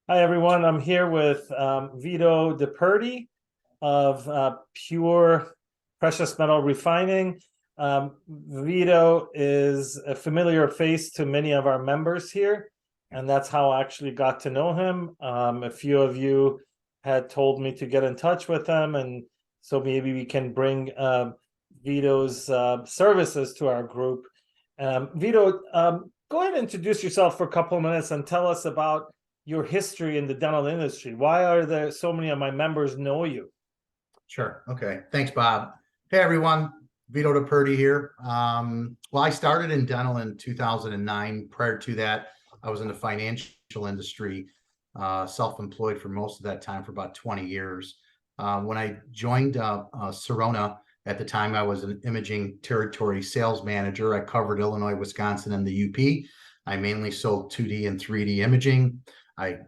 Hi, everyone. I'm here with Vito DePerdi of Pure Precious Metal Refining. Vito is a familiar face to many of our members here, and that's how I actually got to know him. A few of you had told me to get in touch with him, and so maybe we can bring Vito's services to our group. Vito, go ahead and introduce yourself for a couple of minutes and tell us about your history in the dental industry. Why are there so many of my members know you? Sure. Okay. Thanks, Bob. Hey, everyone. Vito DePerdi here. Well, I started in dental in 2009. Prior to that, I was in the financial industry, self-employed for most of that time for about 20 years. When I joined Sirona, at the time, I was an imaging territory sales manager. I covered Illinois, Wisconsin, and the UP. I mainly sold 2D and 3D imaging. I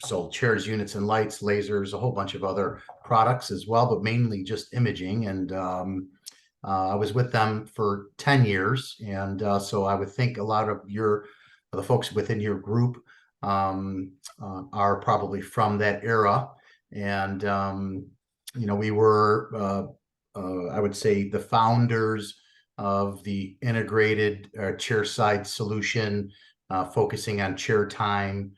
sold chairs, units, and lights, lasers, a whole bunch of other products as well, but mainly just imaging. And I was with them for 10 years. And so I would think a lot of the folks within your group are probably from that era. And, we were, I would say, the founders of the integrated chair side solution, focusing on chair time.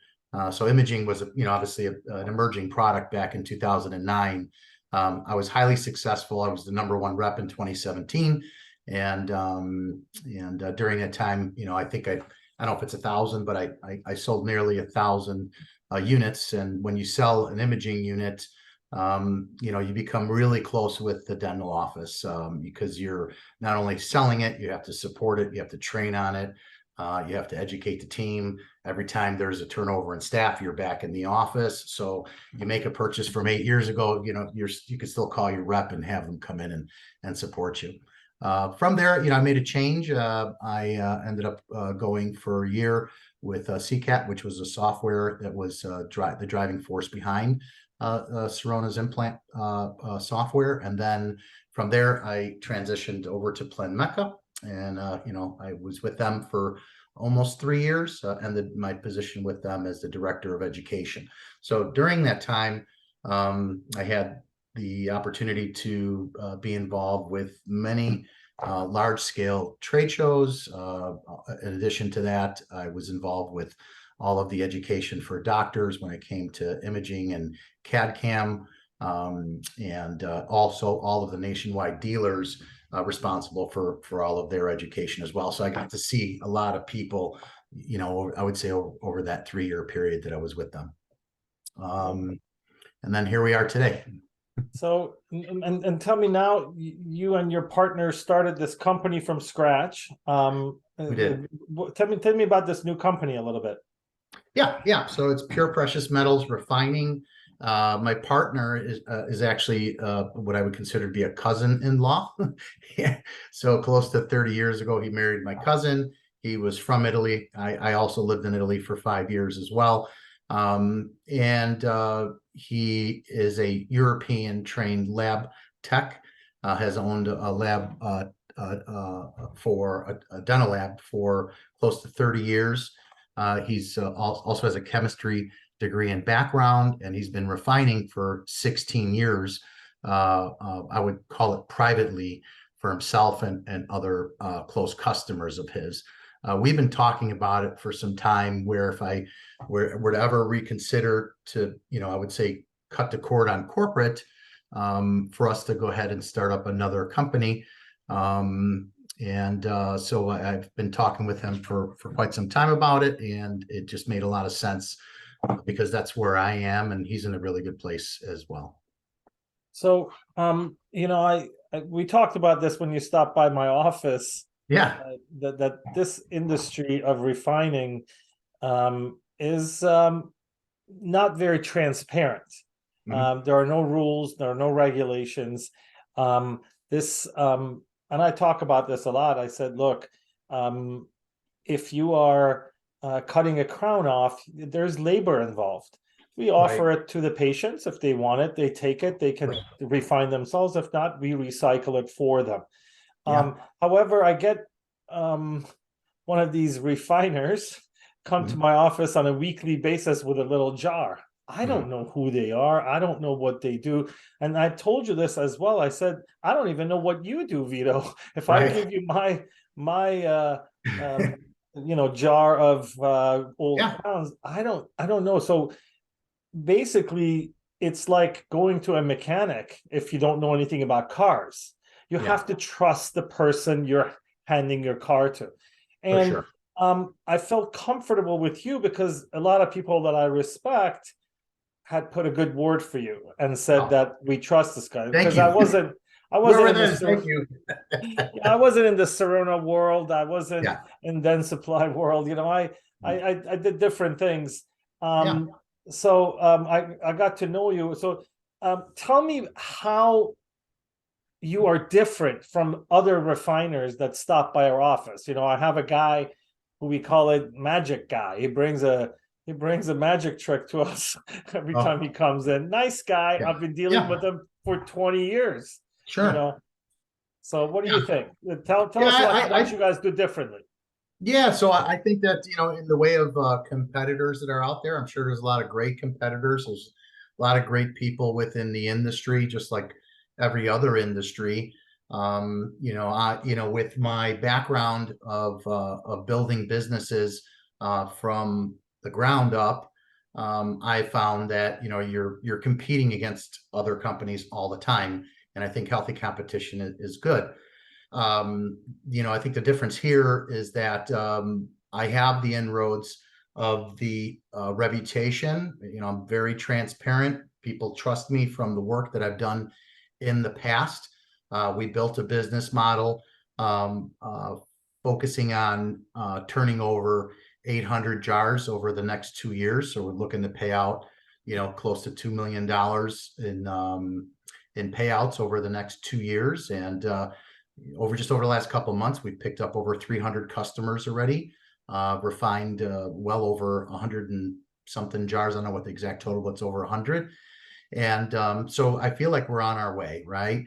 So imaging was, obviously an emerging product back in 2009. I was highly successful. I was the #1 rep in 2017, and during that time, I think I don't know if it's 1,000, but I sold nearly 1,000 units. And when you sell an imaging unit, you become really close with the dental office because you're not only selling it, you have to support it, you have to train on it. You have to educate the team. Every time there's a turnover in staff, you're back in the office. So you make a purchase from 8 years ago, you can still call your rep and have them come in and support you. From there, I made a change. I ended up going for a year with CCAT, which was a software that was the driving force behind Sirona's implant software. And then from there, I transitioned over to Plan Mecca. And, I was with them for almost 3 years, ended my position with them as the director of education. So during that time, I had the opportunity to be involved with many large scale trade shows. In addition to that, I was involved with all of the education for doctors when it came to imaging and CAD/CAM, and also all of the nationwide dealers responsible for all of their education as well. So I got to see a lot of people, I would say over that 3-year period that I was with them. And then here we are today. So, and tell me now, you and your partner started this company from scratch. We did. Tell me about this new company a little bit. Yeah. So it's Pure Precious Metals Refining. My partner is actually what I would consider to be a cousin-in-law. So close to 30 years ago, he married my cousin. He was from Italy. I also lived in Italy for 5 years as well. And he is a European-trained lab tech, has owned a lab for a dental lab for close to 30 years. He's also has a chemistry degree and background, and he's been refining for 16 years. I would call it privately for himself and other close customers of his. We've been talking about it for some time, where if I were to ever reconsider to, I would say cut the cord on corporate, for us to go ahead and start up another company. So I've been talking with him for quite some time about it, and it just made a lot of sense because that's where I am, and he's in a really good place as well. So, we talked about this when you stopped by my office. Yeah. That this industry of refining is not very transparent. Mm-hmm. There are no rules, there are no regulations. And I talk about this a lot. I said, look, if you are cutting a crown off, there's labor involved. We offer it to the patients. If they want it, they take it. They can refine themselves. If not, we recycle it for them. However, I get one of these refiners come to Mhm. my office on a weekly basis with a little jar. I don't Mhm. know who they are. I don't know what they do. And I told you this as well. I said, I don't even know what you do, Vito. If I Right. give you my jar of old Yeah. crowns, I don't know. So basically, it's like going to a mechanic if you don't know anything about cars. You Yeah, have to trust the person you're handing your car to. for And sure. I felt comfortable with you because a lot of people that I respect had put a good word for you and said Oh, that we trust this guy. thank Because I you. wasn't I wasn't Whoever in the that is, thank you. I wasn't in the Serona world. I wasn't Yeah. in Dentsply world. I did different things. Yeah. Um, I got to know you. So tell me how you are different from other refiners that stop by our office. I have a guy who we call it Magic Guy. He brings a magic trick to us every time he Oh, comes in. Nice guy. yeah. I've been dealing Yeah. with him for 20 years. You Sure. know, so what do Yeah. you think? Tell Yeah. us what you guys do differently. Yeah. So I think that, in the way of competitors that are out there, I'm sure there's a lot of great competitors. There's a lot of great people within the industry, just like every other industry. With my background of building businesses from the ground up, I found that, you're competing against other companies all the time. And I think healthy competition is good. I think the difference here is that I have the inroads of the reputation. I'm very transparent. People trust me from the work that I've done in the past. We built a business model um, uh, focusing on turning over 800 jars over the next 2 years. So we're looking to pay out, close to $2 million in payouts over the next 2 years. And over the last couple of months, we've picked up over 300 customers already, refined well over 100 and something jars. I don't know what the exact total, but it's over 100. And so I feel like we're on our way, right?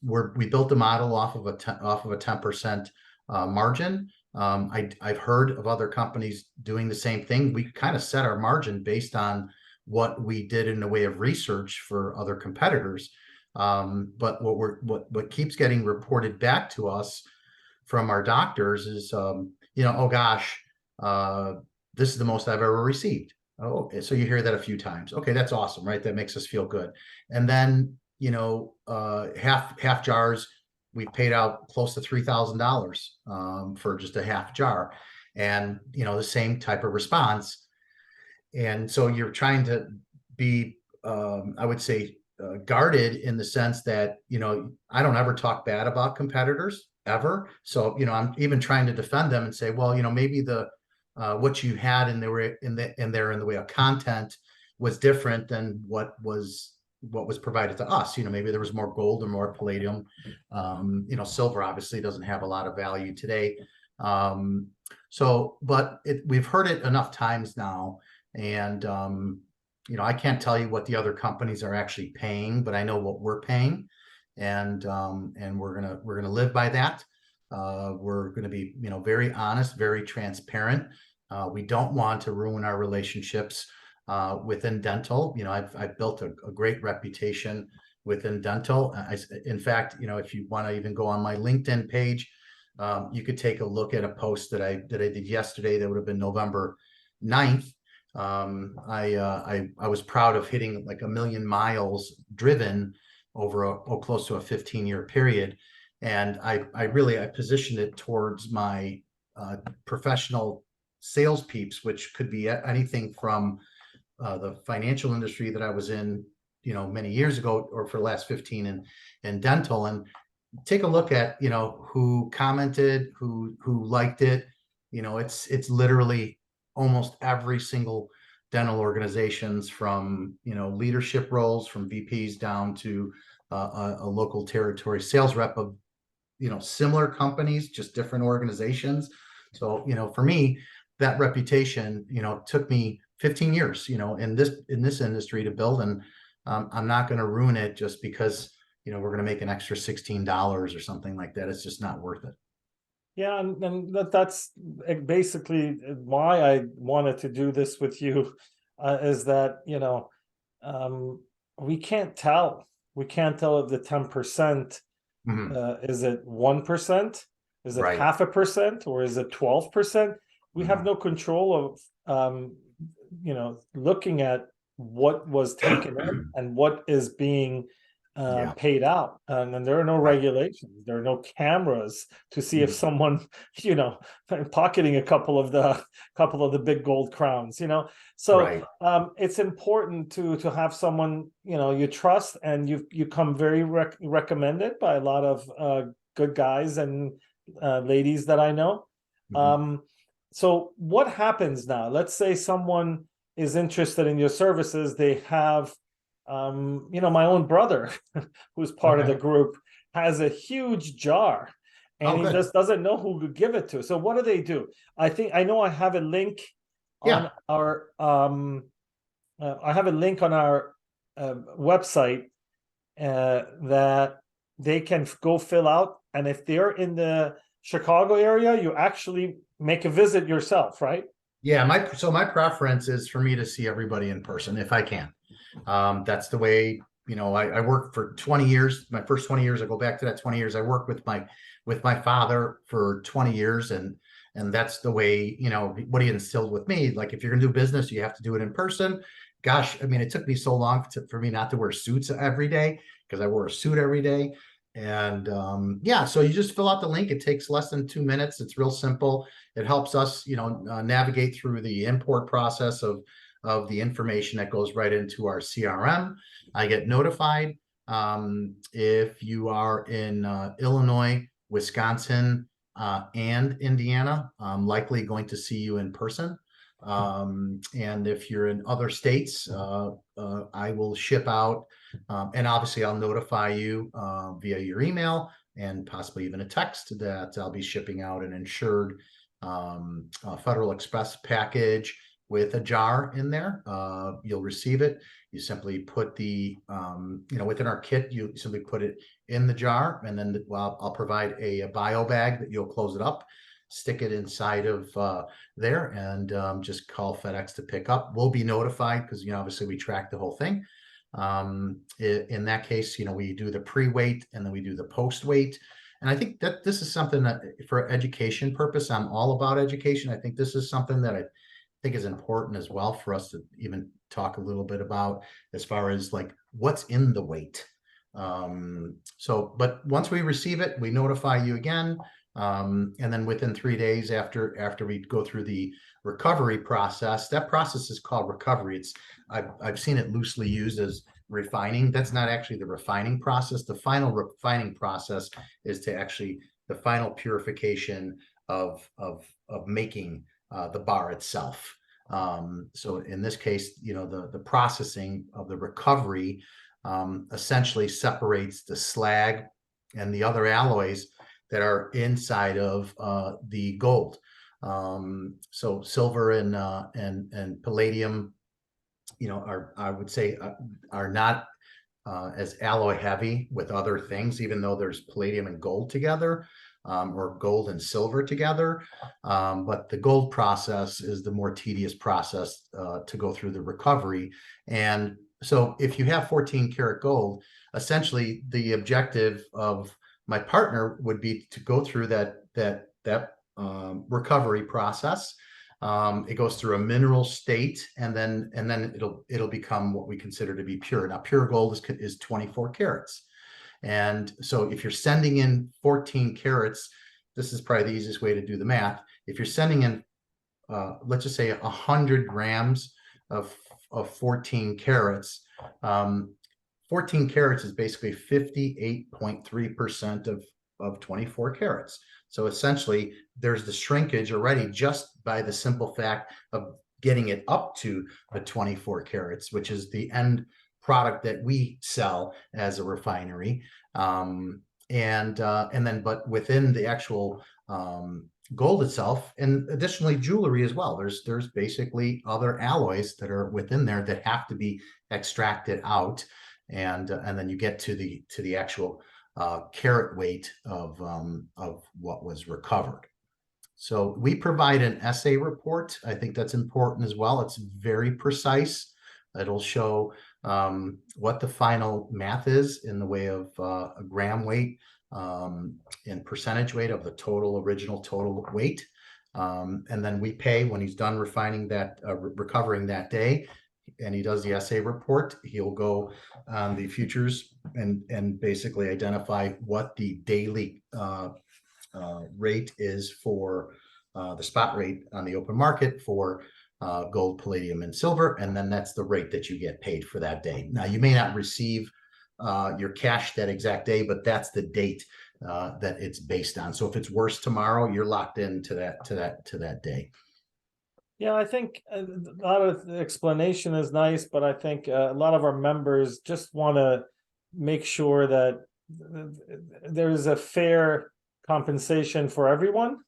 We built the model off of a 10% margin. I've heard of other companies doing the same thing. We kind of set our margin based on what we did in the way of research for other competitors. But what keeps getting reported back to us from our doctors is, oh gosh, this is the most I've ever received. Oh, so you hear that a few times. Okay, that's awesome, right? That makes us feel good. And then, half jars, we've paid out close to $3,000 for just a half jar, and the same type of response. And so you're trying to be, I would say, guarded in the sense that, I don't ever talk bad about competitors ever. So, I'm even trying to defend them and say, well, maybe the what you had in the way of content was different than what was provided to us. Maybe there was more gold or more palladium. Silver obviously doesn't have a lot of value today. But we've heard it enough times now, and I can't tell you what the other companies are actually paying, but I know what we're paying, and we're gonna live by that. We're going to be, very honest, very transparent. We don't want to ruin our relationships within dental. I've built a great reputation within dental. In fact, if you want to even go on my LinkedIn page, you could take a look at a post that I did yesterday. That would have been November 9th. I was proud of hitting like 1 million miles driven over close to a 15-year period. And I positioned it towards my professional sales peeps, which could be anything from the financial industry that I was in, many years ago, or for the last 15 in dental. And take a look at, who commented, who liked it. It's literally almost every single dental organizations, from, leadership roles, from VPs down to a local territory sales rep of, similar companies, just different organizations. So, for me, that reputation, took me 15 years, in this industry to build. And I'm not going to ruin it just because, we're going to make an extra $16 or something like that. It's just not worth it. Yeah, and that's basically why I wanted to do this with you, is that, um, we can't tell. We can't tell if the 10% Mhm. is it 1%? Is it Right. half a percent or is it 12%? We have Mhm. no control of looking at what was taken in and what is being Yeah. paid out. And then there are no Right. regulations, there are no cameras to see if Mhm. someone, you know, pocketing a couple of the big gold crowns, So Right. it's important to have someone you trust, and you come very recommended by a lot of good guys and ladies that I know. Mhm. Um, so what happens now? Let's say someone is interested in your services. They have, my own brother, who's part of the Okay. group, has a huge jar, and Oh, he good. just doesn't know who to give it to. So what do they do? I know I have a link on Yeah. our I have a link on our website that they can go fill out, and if they're in the Chicago area, you actually make a visit yourself, right? Yeah, my preference is for me to see everybody in person if I can. That's the way, I worked for 20 years. My first 20 years, I go back to that 20 years. I worked with my father for 20 years, and that's the way, what he instilled with me. Like, if you're gonna do business, you have to do it in person. Gosh, I mean, it took me so long for me not to wear suits every day, because I wore a suit every day. And yeah, so you just fill out the link. It takes less than 2 minutes. It's real simple. It helps us, navigate through the import process of the information that goes right into our CRM. I get notified if you are in Illinois, Wisconsin, and Indiana. I'm likely going to see you in person. And if you're in other states, I will ship out, and obviously I'll notify you via your email and possibly even a text that I'll be shipping out an insured Federal Express package with a jar in there. You'll receive it. You simply put within our kit, you simply put it in the jar, and then I'll provide a bio bag that you'll close it up, stick it inside of there, and just call FedEx to pick up. We'll be notified because, obviously we track the whole thing. In that case, we do the pre-weight and then we do the post-weight. And I think that this is something that, for education purpose, I'm all about education. I think this is something that I think is important as well for us to even talk a little bit about, as far as like what's in the weight. But once we receive it, we notify you again. And then within 3 days after we go through the recovery process, that process is called recovery. I've seen it loosely used as refining. That's not actually the refining process. The final refining process is the final purification of making the bar itself. So in this case, the processing of the recovery essentially separates the slag and the other alloys that are inside of the gold. So silver and palladium, I would say are not as alloy heavy with other things, even though there's palladium and gold together, or gold and silver together. But the gold process is the more tedious process to go through the recovery. And so if you have 14 karat gold, essentially the objective of my partner would be to go through that recovery process. It goes through a mineral state, and then it'll become what we consider to be pure. Now, pure gold is 24 carats. And so if you're sending in 14 carats, this is probably the easiest way to do the math. If you're sending in, let's just say 100 grams of 14 carats, 14 carats is basically 58.3% of 24 carats. So essentially, there's the shrinkage already just by the simple fact of getting it up to the 24 carats, which is the end product that we sell as a refinery. But within the actual gold itself, and additionally jewelry as well, there's basically other alloys that are within there that have to be extracted out, and then you get to the actual carat weight of what was recovered. So we provide an essay report. I think that's important as well. It's very precise. It'll show what the final math is in the way of a gram weight and percentage weight of the total original total weight. And then we pay when he's done refining that, recovering that day, and he does the essay report. He'll go on the futures and basically identify what the daily rate is for the spot rate on the open market for gold, palladium, and silver, and then that's the rate that you get paid for that day. Now, you may not receive your cash that exact day, but that's the date that it's based on. So if it's worse tomorrow, you're locked into that day. Yeah, I think a lot of the explanation is nice, but I think a lot of our members just want to make sure that there's a fair compensation for everyone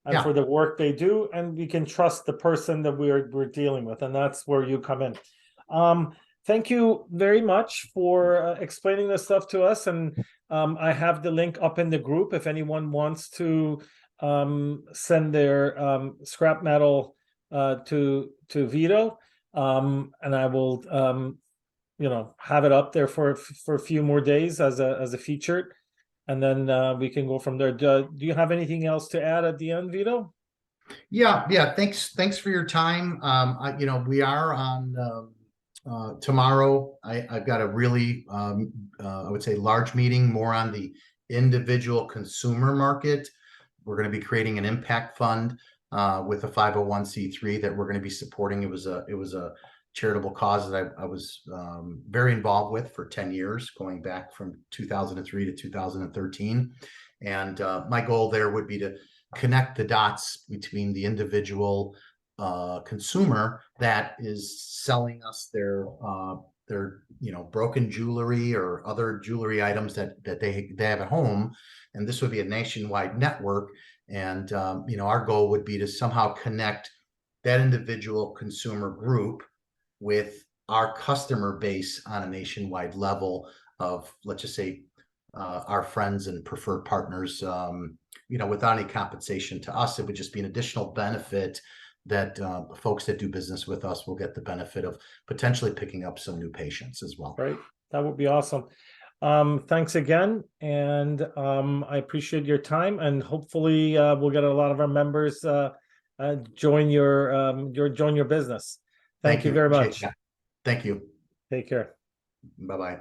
and Yeah. for the work they do, and we can trust the person that we're dealing with, and that's where you come in. Thank you very much for explaining this stuff to us, and I have the link up in the group if anyone wants to send their scrap metal to Vito, and I will have it up there for a few more days as a featured, and then we can go from there. Do you have anything else to add at the end, Vito? Yeah. Thanks for your time. We are on tomorrow. I've got a really I would say large meeting more on the individual consumer market. We're going to be creating an impact fund with a 501c3 that we're going to be supporting. It was a charitable cause that I was very involved with for 10 years, going back from 2003 to 2013. And my goal there would be to connect the dots between the individual consumer that is selling us their broken jewelry or other jewelry items that they have at home, and this would be a nationwide network. And our goal would be to somehow connect that individual consumer group with our customer base on a nationwide level of, let's just say, our friends and preferred partners. Without any compensation to us, it would just be an additional benefit that folks that do business with us will get the benefit of potentially picking up some new patients as well. Right, that would be awesome. Thanks again, and I appreciate your time, and hopefully we'll get a lot of our members join your business. Thank you very much. Thank you. Take care. Bye-bye.